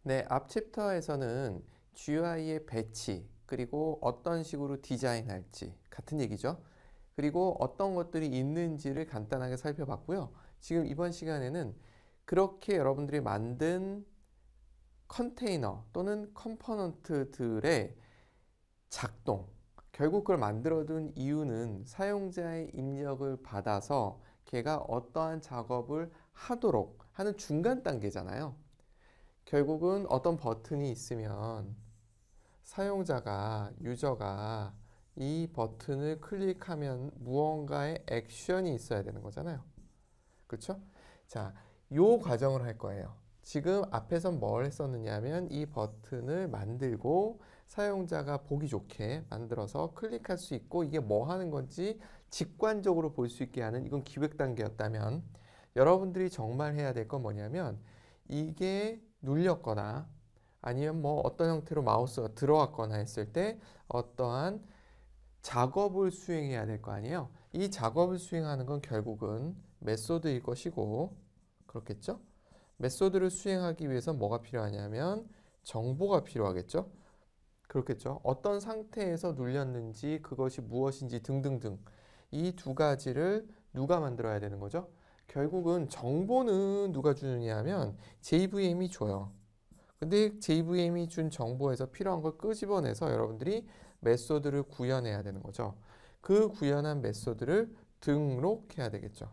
네, 앞 챕터에서는 GUI의 배치, 그리고 어떤 식으로 디자인할지 같은 얘기죠. 그리고 어떤 것들이 있는지를 간단하게 살펴봤고요. 지금 이번 시간에는 그렇게 여러분들이 만든 컨테이너 또는 컴포넌트들의 작동, 결국 그걸 만들어둔 이유는 사용자의 입력을 받아서 걔가 어떠한 작업을 하도록 하는 중간 단계잖아요. 결국은 어떤 버튼이 있으면 사용자가, 유저가 이 버튼을 클릭하면 무언가의 액션이 있어야 되는 거잖아요. 그렇죠? 자, 요 과정을 할 거예요. 지금 앞에선 뭘 했었느냐면 이 버튼을 만들고 사용자가 보기 좋게 만들어서 클릭할 수 있고 이게 뭐 하는 건지 직관적으로 볼 수 있게 하는, 이건 기획 단계였다면, 여러분들이 정말 해야 될 건 뭐냐면 이게 눌렸거나 아니면 뭐 어떤 형태로 마우스가 들어왔거나 했을 때 어떠한 작업을 수행해야 될 거 아니에요. 이 작업을 수행하는 건 결국은 메소드일 것이고, 그렇겠죠? 메소드를 수행하기 위해서 뭐가 필요하냐면 정보가 필요하겠죠? 그렇겠죠? 어떤 상태에서 눌렸는지, 그것이 무엇인지 등등등, 이 두 가지를 누가 만들어야 되는 거죠? 결국은 정보는 누가 주느냐 하면 JVM이 줘요. 근데 JVM이 준 정보에서 필요한 걸 끄집어내서 여러분들이 메소드를 구현해야 되는 거죠. 그 구현한 메소드를 등록해야 되겠죠.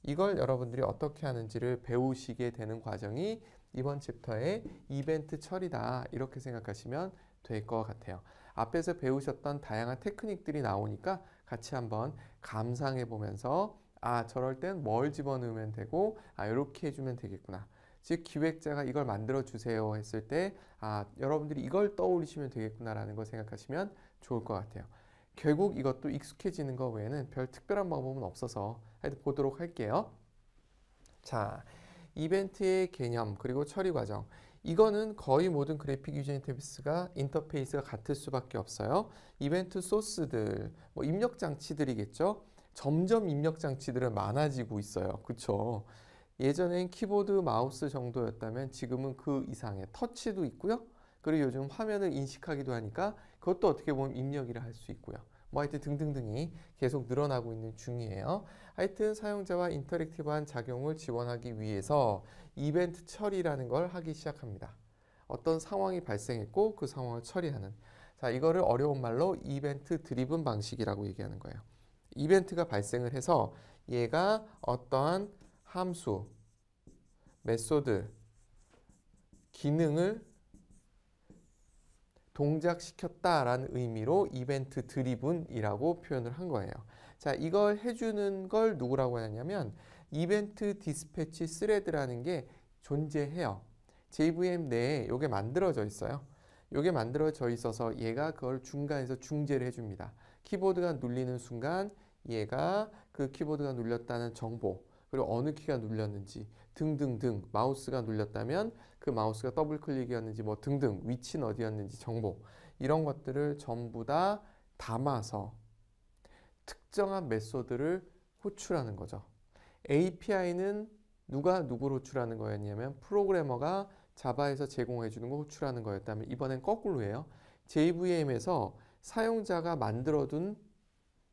이걸 여러분들이 어떻게 하는지를 배우시게 되는 과정이 이번 챕터의 이벤트 처리다, 이렇게 생각하시면 될 것 같아요. 앞에서 배우셨던 다양한 테크닉들이 나오니까 같이 한번 감상해 보면서 저럴 땐 뭘 집어넣으면 되고 이렇게 해주면 되겠구나. 즉 기획자가 이걸 만들어 주세요 했을 때 여러분들이 이걸 떠올리시면 되겠구나라는 걸 생각하시면 좋을 것 같아요. 결국 이것도 익숙해지는 것 외에는 별 특별한 방법은 없어서 하여튼 보도록 할게요. 자, 이벤트의 개념 그리고 처리 과정. 이거는 거의 모든 그래픽 유저 인터페이스가 같을 수밖에 없어요. 이벤트 소스들, 뭐 입력 장치들이겠죠. 점점 입력 장치들은 많아지고 있어요. 그쵸? 예전엔 키보드, 마우스 정도였다면 지금은 그 이상의 터치도 있고요. 그리고 요즘 화면을 인식하기도 하니까 그것도 어떻게 보면 입력이라 할 수 있고요. 뭐 하여튼 등등등이 계속 늘어나고 있는 중이에요. 하여튼 사용자와 인터랙티브한 작용을 지원하기 위해서 이벤트 처리라는 걸 하기 시작합니다. 어떤 상황이 발생했고 그 상황을 처리하는, 자, 이거를 어려운 말로 이벤트 드리븐 방식이라고 얘기하는 거예요. 이벤트가 발생을 해서 얘가 어떠한 함수, 메소드, 기능을 동작시켰다라는 의미로 이벤트 드리븐이라고 표현을 한 거예요. 자, 이걸 해주는 걸 누구라고 하냐면 이벤트 디스패치 스레드라는 게 존재해요. JVM 내에 이게 만들어져 있어요. 이게 만들어져 있어서 얘가 그걸 중간에서 중재를 해줍니다. 키보드가 눌리는 순간 얘가 그 키보드가 눌렸다는 정보, 그리고 어느 키가 눌렸는지 등등등, 마우스가 눌렸다면 그 마우스가 더블 클릭이었는지 뭐 등등, 위치는 어디였는지 정보, 이런 것들을 전부 다 담아서 특정한 메소드를 호출하는 거죠. API는 누가 누구를 호출하는 거였냐면 프로그래머가 자바에서 제공해 주는 걸 호출하는 거였다면 이번엔 거꾸로예요. JVM에서 사용자가 만들어둔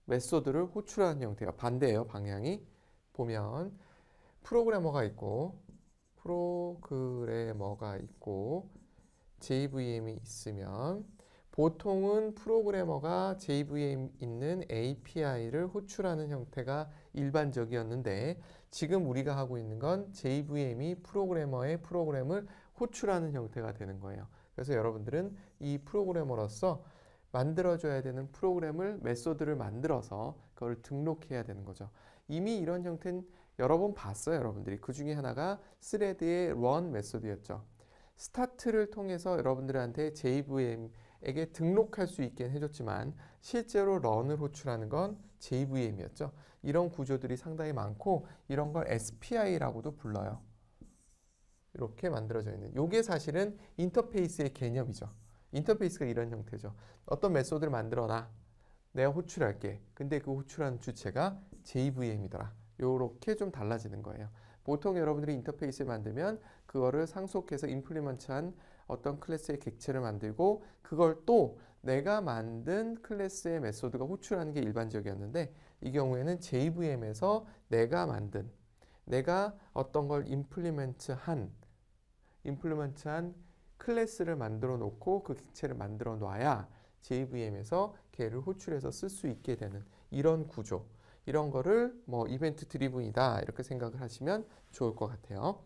메소드를 호출하는 형태가 반대예요. 방향이 보면 프로그래머가 있고 JVM이 있으면 보통은 프로그래머가 JVM 있는 API를 호출하는 형태가 일반적이었는데 지금 우리가 하고 있는 건 JVM이 프로그래머의 프로그램을 호출하는 형태가 되는 거예요. 그래서 여러분들은 이 프로그래머로서 만들어줘야 되는 프로그램을, 메소드를 만들어서 그걸 등록해야 되는 거죠. 이미 이런 형태는 여러 번 봤어요, 여러분들이. 그 중에 하나가 스레드의 run 메소드였죠. 스타트를 통해서 여러분들한테 JVM에게 등록할 수 있게 해줬지만 실제로 run을 호출하는 건 JVM이었죠. 이런 구조들이 상당히 많고 이런 걸 SPI라고도 불러요. 이렇게 만들어져 있는, 이게 사실은 인터페이스의 개념이죠. 인터페이스가 이런 형태죠. 어떤 메소드를 만들어놔. 내가 호출할게. 근데 그 호출하는 주체가 JVM이더라. 요렇게 좀 달라지는 거예요. 보통 여러분들이 인터페이스를 만들면 그거를 상속해서 임플리먼트한 어떤 클래스의 객체를 만들고 그걸 또 내가 만든 클래스의 메소드가 호출하는 게 일반적이었는데 이 경우에는 JVM에서 내가 어떤 걸 임플리먼트한 클래스를 만들어 놓고 그 객체를 만들어 놔야 JVM에서 걔를 호출해서 쓸 수 있게 되는 이런 구조. 이런 거를 뭐 이벤트 드리븐이다 이렇게 생각을 하시면 좋을 것 같아요.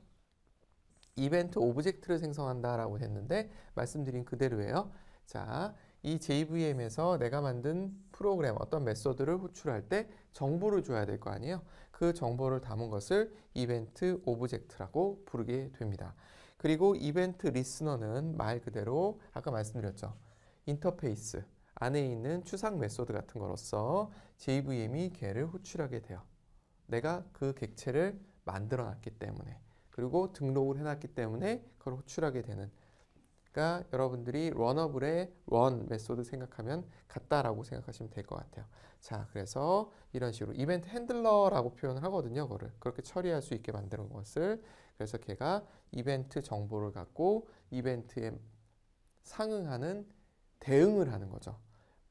이벤트 오브젝트를 생성한다라고 했는데 말씀드린 그대로예요. 자, 이 JVM에서 내가 만든 프로그램 어떤 메소드를 호출할 때 정보를 줘야 될 거 아니에요. 그 정보를 담은 것을 이벤트 오브젝트라고 부르게 됩니다. 그리고 이벤트 리스너는 말 그대로 아까 말씀드렸죠. 인터페이스 안에 있는 추상 메소드 같은 거로서 JVM이 걔를 호출하게 돼요. 내가 그 객체를 만들어 놨기 때문에 그리고 등록을 해놨기 때문에 그걸 호출하게 되는 그러니까 여러분들이 러너블의 run 메소드 생각하면 같다라고 생각하시면 될 것 같아요. 자, 그래서 이런 식으로 이벤트 핸들러라고 표현을 하거든요. 그거를 그렇게 처리할 수 있게 만드는 것을 그래서 걔가 이벤트 정보를 갖고 이벤트에 상응하는 대응을 하는 거죠.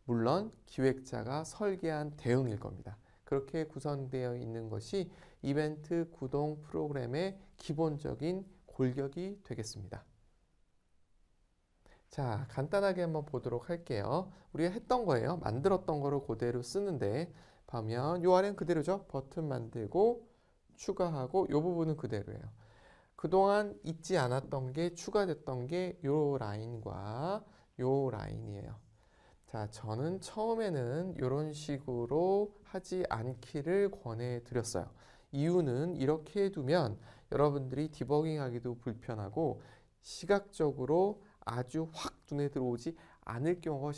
물론 기획자가 설계한 대응일 겁니다. 그렇게 구성되어 있는 것이 이벤트 구동 프로그램의 기본적인 골격이 되겠습니다. 자, 간단하게 한번 보도록 할게요. 우리가 했던 거예요. 만들었던 거를 그대로 쓰는데 보면 요 아래는 그대로죠. 버튼 만들고 추가하고 요 부분은 그대로예요. 그동안 있지 않았던 게 추가됐던 게 요 라인과 요 라인이에요. 자, 저는 처음에는 이런 식으로 하지 않기를 권해드렸어요. 이유는 이렇게 해두면 여러분들이 디버깅하기도 불편하고 시각적으로 아주 확 눈에 들어오지 않을 경우가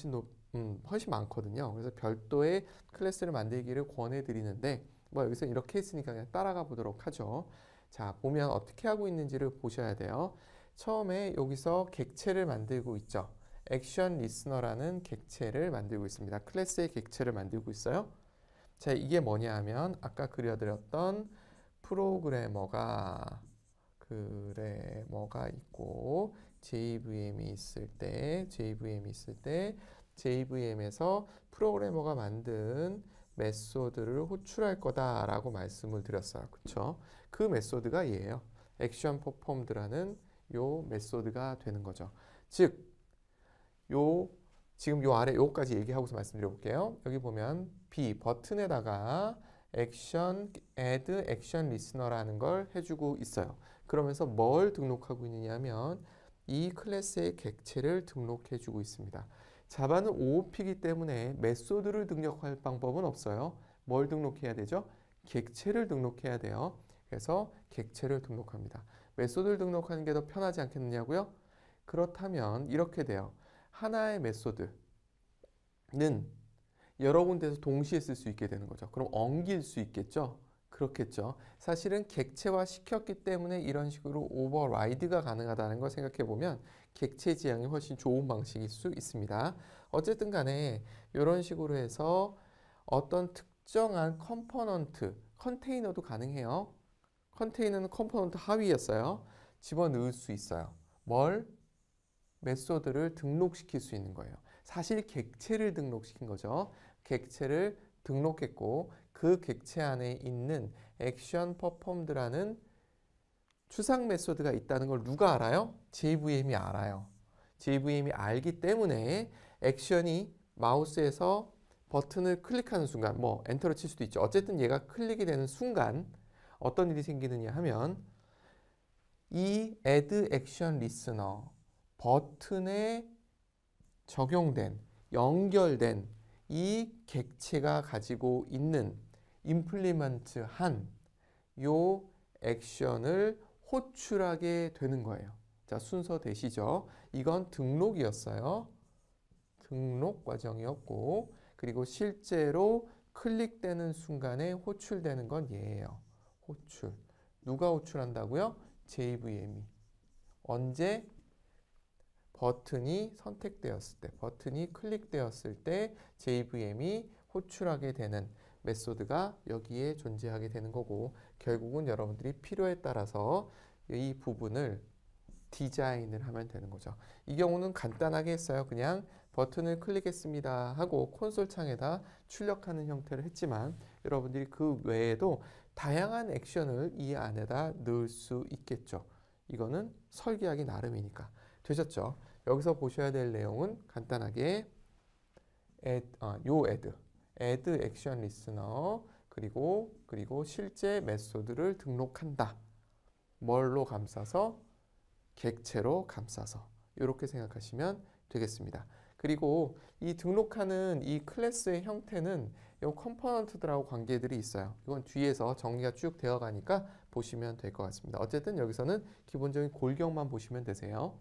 훨씬 많거든요. 그래서 별도의 클래스를 만들기를 권해드리는데 뭐 여기서 이렇게 했으니까 그냥 따라가 보도록 하죠. 자, 보면 어떻게 하고 있는지를 보셔야 돼요. 처음에 여기서 객체를 만들고 있죠. 액션 리스너라는 객체를 만들고 있습니다. 클래스의 객체를 만들고 있어요. 자, 이게 뭐냐 하면 아까 그려드렸던 프로그래머가 있고 JVM이 있을 때 JVM에서 프로그래머가 만든 메소드를 호출할 거다라고 말씀을 드렸어요. 그렇죠? 그 메소드가 얘예요. 액션 퍼폼드라는 요 메소드가 되는 거죠. 즉 지금 요 아래 요까지 얘기하고서 말씀드려 볼게요. 여기 보면 B 버튼에다가 add action listener라는 걸 해주고 있어요. 그러면서 뭘 등록하고 있느냐 하면 이 클래스의 객체를 등록해 주고 있습니다. 자바는 OOP이기 때문에 메소드를 등록할 방법은 없어요. 뭘 등록해야 되죠? 객체를 등록해야 돼요. 그래서 객체를 등록합니다. 메소드를 등록하는 게 더 편하지 않겠느냐고요? 그렇다면 이렇게 돼요. 하나의 메소드는 여러 군데서 동시에 쓸 수 있게 되는 거죠. 그럼 엉길 수 있겠죠? 그렇겠죠. 사실은 객체화 시켰기 때문에 이런 식으로 오버라이드가 가능하다는 걸 생각해 보면 객체 지향이 훨씬 좋은 방식일 수 있습니다. 어쨌든 간에 이런 식으로 해서 어떤 특정한 컴포넌트, 컨테이너도 가능해요. 컨테이너는 컴포넌트 하위였어요. 집어넣을 수 있어요. 뭘? 메소드를 등록시킬 수 있는 거예요. 사실 객체를 등록시킨 거죠. 객체를 등록했고 그 객체 안에 있는 액션 퍼폼드라는 추상 메소드가 있다는 걸 누가 알아요? JVM이 알아요. JVM이 알기 때문에 액션이 마우스에서 버튼을 클릭하는 순간 뭐 엔터를 칠 수도 있죠. 어쨌든 얘가 클릭이 되는 순간 어떤 일이 생기느냐 하면 이 add action listener 버튼에 적용된 연결된 이 객체가 가지고 있는 임플리먼트한 요 액션을 호출하게 되는 거예요. 자, 순서 되시죠? 이건 등록이었어요. 등록 과정이었고 그리고 실제로 클릭되는 순간에 호출되는 건 얘예요. 호출. 누가 호출한다고요? JVM이. 언제? 버튼이 선택되었을 때, 버튼이 클릭되었을 때 JVM이 호출하게 되는 메소드가 여기에 존재하게 되는 거고 결국은 여러분들이 필요에 따라서 이 부분을 디자인을 하면 되는 거죠. 이 경우는 간단하게 했어요. 그냥 버튼을 클릭했습니다 하고 콘솔 창에다 출력하는 형태를 했지만 여러분들이 그 외에도 다양한 액션을 이 안에다 넣을 수 있겠죠. 이거는 설계하기 나름이니까. 되셨죠? 여기서 보셔야 될 내용은 간단하게 add 액션 리스너 그리고 실제 메소드를 등록한다. 뭘로 감싸서? 객체로 감싸서. 이렇게 생각하시면 되겠습니다. 그리고 이 등록하는 이 클래스의 형태는 이 컴포넌트들하고 관계들이 있어요. 이건 뒤에서 정리가 쭉 되어 가니까 보시면 될 것 같습니다. 어쨌든 여기서는 기본적인 골격만 보시면 되세요.